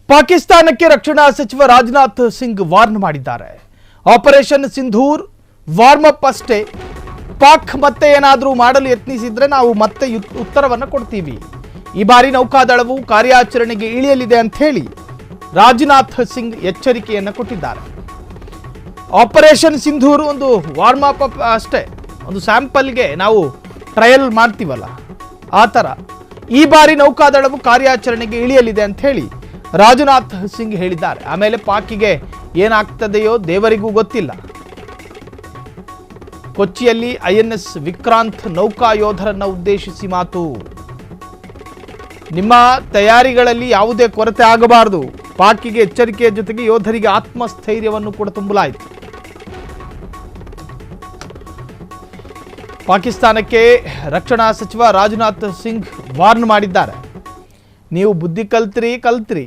ಪಾಕಿಸ್ತಾನಕ್ಕೆ ರಕ್ಷಣಾ ಸಚಿವ ರಾಜನಾಥ್ ಸಿಂಗ್ ವಾರ್ನ್ ಮಾಡಿದ್ದಾರೆ. ಆಪರೇಷನ್ ಸಿಂಧೂರ್ ವಾರ್ಮ್ ಅಪ್ ಅಷ್ಟೇ. ಪಾಕ್ ಮತ್ತೆ ಏನಾದರೂ ಮಾಡಲು ಯತ್ನಿಸಿದ್ರೆ ನಾವು ಮತ್ತೆ ಉತ್ತರವನ್ನು ಕೊಡ್ತೀವಿ. ಈ ಬಾರಿ ನೌಕಾದಳವು ಕಾರ್ಯಾಚರಣೆಗೆ ಇಳಿಯಲಿದೆ ಅಂತ ಹೇಳಿ ರಾಜನಾಥ್ ಸಿಂಗ್ ಎಚ್ಚರಿಕೆಯನ್ನು ಕೊಟ್ಟಿದ್ದಾರೆ. ಆಪರೇಷನ್ ಸಿಂಧೂರ್ ಒಂದು ವಾರ್ಮ್ ಅಪ್ ಅಷ್ಟೇ, ಒಂದು ಸ್ಯಾಂಪಲ್ಗೆ ನಾವು ಟ್ರಯಲ್ ಮಾಡ್ತೀವಲ್ಲ ಆ ಥರ ಈ ಬಾರಿ ನೌಕಾದಳವು ಕಾರ್ಯಾಚರಣೆಗೆ ಇಳಿಯಲಿದೆ ಅಂತ ಹೇಳಿ ರಾಜನಾಥ್ ಸಿಂಗ್ ಹೇಳಿದ್ದಾರೆ. ಆಮೇಲೆ ಪಾಕಿಗೆ ಏನಾಗ್ತದೆಯೋ ದೇವರಿಗೂ ಗೊತ್ತಿಲ್ಲ. ಕೊಚ್ಚಿಯಲ್ಲಿ INS ವಿಕ್ರಾಂತ್ ನೌಕಾ ಯೋಧರನ್ನು ಉದ್ದೇಶಿಸಿ ಮಾತು. ನಿಮ್ಮ ತಯಾರಿಗಳಲ್ಲಿ ಯಾವುದೇ ಕೊರತೆ ಆಗಬಾರದು. ಪಾಕಿಗೆ ಎಚ್ಚರಿಕೆಯ ಜೊತೆಗೆ ಯೋಧರಿಗೆ ಆತ್ಮಸ್ಥೈರ್ಯವನ್ನು ಕೂಡ ತುಂಬಲಾಯಿತು. ಪಾಕಿಸ್ತಾನಕ್ಕೆ ರಕ್ಷಣಾ ಸಚಿವ ರಾಜನಾಥ್ ಸಿಂಗ್ ವಾರ್ನ್ ಮಾಡಿದ್ದಾರೆ. ನೀವು ಬುದ್ಧಿ ಕಲ್ತ್ರಿ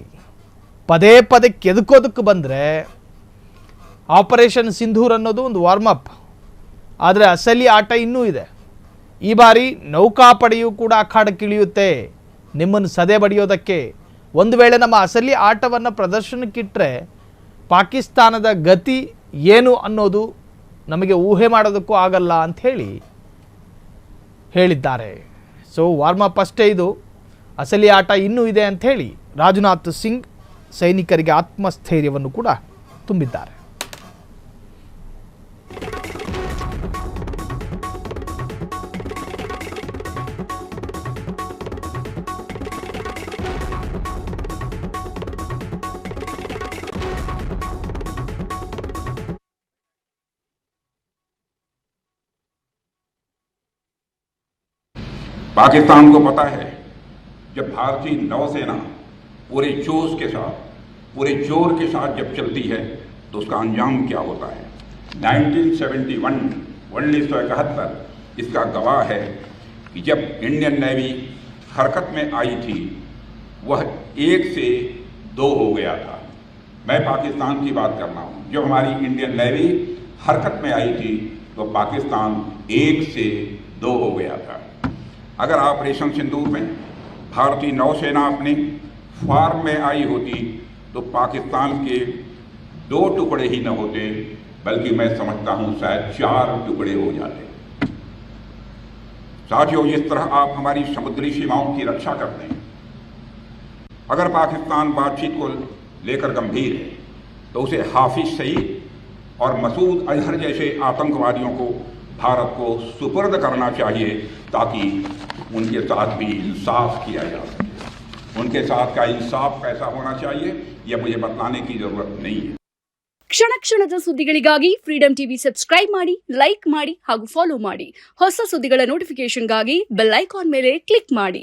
ಪದೇ ಪದೇ ಕೆದಕೋದಕ್ಕೆ ಬಂದರೆ ಆಪರೇಷನ್ ಸಿಂಧೂರ್ ಅನ್ನೋದು ಒಂದು ವಾರ್ಮ್ ಅಪ್, ಆದರೆ ಅಸಲಿ ಆಟ ಇನ್ನೂ ಇದೆ. ಈ ಬಾರಿ ನೌಕಾಪಡೆಯು ಕೂಡ ಅಖಾಡಕ್ಕಿಳಿಯುತ್ತೆ ನಿಮ್ಮನ್ನು ಸದೆ ಬಡಿಯೋದಕ್ಕೆ. ಒಂದು ವೇಳೆ ನಮ್ಮ ಅಸಲಿ ಆಟವನ್ನು ಪ್ರದರ್ಶನಕ್ಕಿಟ್ಟರೆ ಪಾಕಿಸ್ತಾನದ ಗತಿ ಏನು ಅನ್ನೋದು ನಮಗೆ ಊಹೆ ಮಾಡೋದಕ್ಕೂ ಆಗಲ್ಲ ಅಂತ ಹೇಳಿದ್ದಾರೆ. ಸೊ ವಾರ್ಮ್ ಅಪ್ ಅಷ್ಟೇ, ಇದು ಅಸಲಿ ಆಟ ಇನ್ನೂ ಇದೆ ಅಂತ ಹೇಳಿ ರಾಜನಾಥ್ ಸಿಂಗ್ ಸೈನಿಕರಿಗೆ ಆತ್ಮಸ್ಥೈರ್ಯವನ್ನು ಕೂಡ ತುಂಬಿದ್ದಾರೆ. पाकिस्तान को पता है जब भारतीय नौसेना पूरे जोश के साथ, पूरे जोर के साथ जब चलती है तो उसका अंजाम क्या होता है। 1971 इसका गवाह है कि जब इंडियन नेवी हरकत में आई थी वह 1 से 2 हो गया था। मैं पाकिस्तान की बात कर रहा हूँ। जब हमारी इंडियन नेवी हरकत में आई थी तो पाकिस्तान 1 से 2 हो गया था। अगर ऑपरेशन सिंदूर में भारतीय नौसेना अपने फार्म में आई होती तो पाकिस्तान के 2 टुकड़े ही न होते, बल्कि मैं समझता हूं शायद 4 टुकड़े हो जाते। साथियों, जिस तरह आप हमारी समुद्री सीमाओं की रक्षा करते हैं, अगर पाकिस्तान बातचीत को लेकर गंभीर है तो उसे हाफिज सईद और मसूद अजहर जैसे आतंकवादियों को भारत को सुपुर्द करना चाहिए ताकि उनके साथ भी इंसाफ किया जा सके। उनके साथ का इंसाफ कैसा होना चाहिए यह मुझे बताने की जरूरत नहीं है। ಕ್ಷಣ ಕ್ಷಣದ ಸುದ್ದಿಗಳಿಗಾಗಿ ಫ್ರೀಡಂ ಟಿವಿ ಸಬ್ಸ್ಕ್ರೈಬ್ ಮಾಡಿ, ಲೈಕ್ ಮಾಡಿ ಹಾಗೂ ಫಾಲೋ ಮಾಡಿ. ಹೊಸ ಸುದ್ದಿಗಳ ನೋಟಿಫಿಕೇಶನ್ಗಾಗಿ ಬೆಲ್ ಐಕಾನ್ ಮೇಲೆ ಕ್ಲಿಕ್ ಮಾಡಿ.